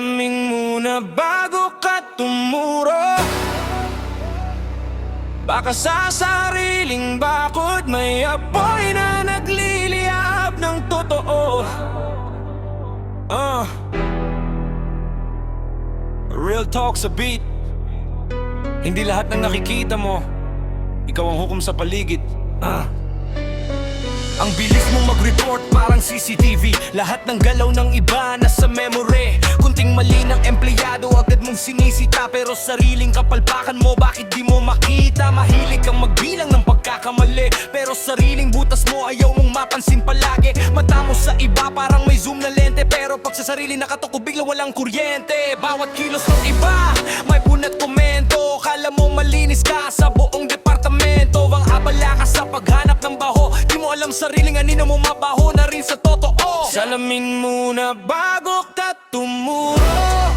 Salamin muna bago ka tumuro. Baka sa sariling bakod may apoy na nagliliyab ng totoo. Real talk sa beat. Hindi lahat ng nakikita mo ikaw ang hukom sa paligid. Ang bilis mo mag-report parang CCTV. Lahat ng galaw ng iba nasa memory. Kunting mali ng empleyado agad mong sinisita. Pero sariling kapalpakan mo bakit di mo makita? Mahilig kang magbilang ng pagkakamali, pero sariling butas mo ayaw mong mapansin palagi. Mata mo sa iba parang may zoom na lente, pero pag sa sarili nakatuko bigla walang kuryente. Bawat kilos ng iba may punat komento. Kala mo malinis ka sa buong departamento. Ang abala ka sa paghanap ng baho. Di mo alam sariling anino mo mabaho na rin sa totoo. Salamin muna bago ka tumuro.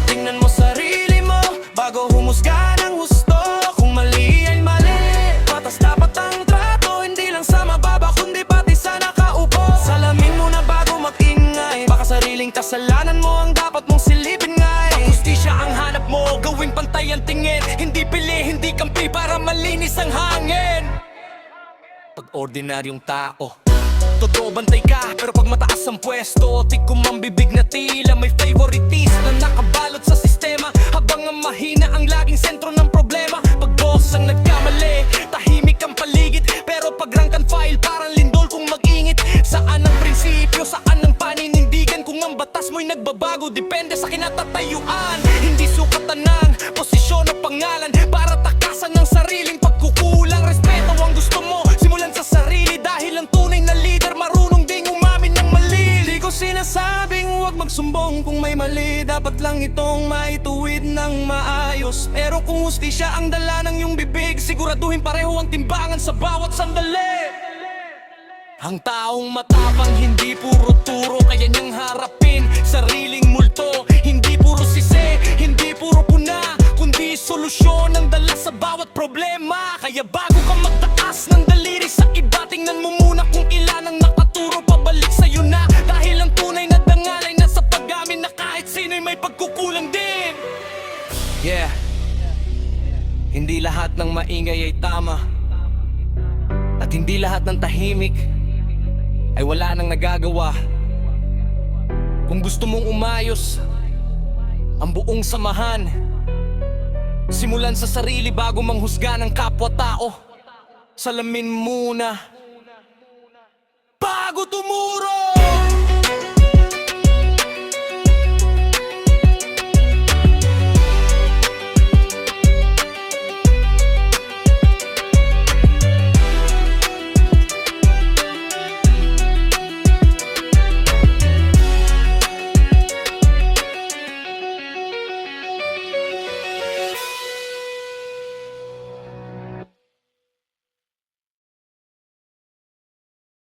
Tingnan mo sarili mo bago humusga ng husto. Kung mali ay mali, patas dapat ang trato. Hindi lang sa mababa kundi pati sa nakaupo. Salamin muna bago mag-ingay. Baka sariling kasalanan mo ang dapat mong silipin ngay. Pag hustisya ang hanap mo, gawing pantay ang tingin. Hindi pili, hindi kampi para malinis ang hangin. Pag ordinaryong tao, totoo bantay ka, pero pag mataas ang pwesto, tikom ang bibig na tila may favoritis na nakabalot sa sistema. Habang ang mahina ang laging sentro ng problema. Pag boss ang nagkamali, tahimik ang paligid. Pero pag rank and file, parang lindol kung mag-ingit. Saan ang prinsipyo, saan ang paninindigan? Kung ang batas mo'y nagbabago, depende sa kinatatayuan. Hindi sukatan ng posisyon o pangalan para takasan ng sariling pagkukulang. Respeto ang gusto mo, simulan sa sarili. Dahil ang tunay na leader marunong ding umamin ng mali. Di ko sinasabing huwag magsumbong kung may mali. Dapat lang itong maituwid ng maayos. Pero kung hustisya ang dala ng iyong bibig, siguraduhin pareho ang timbangan sa bawat sandali. Ang taong matapang hindi puro turo, kaya niyang harapin sariling multo. Hindi puro sisi, hindi puro puna, kundi solusyon ang dala sa bawat problema. Kaya bago ka magtaas ng daliri sa iba, tingnan mo muna kung ilan ang nakaturo pabalik sa'yo na. Dahil ang tunay na dangal ay nasa pag-amin na kahit sino'y may pagkukulang din. Yeah, hindi lahat ng maingay ay tama, at hindi lahat ng tahimik ay wala nang nagagawa. Kung gusto mong umayos ang buong samahan, simulan sa sarili bago manghusga ng kapwa-tao. Salamin muna bago tumuro.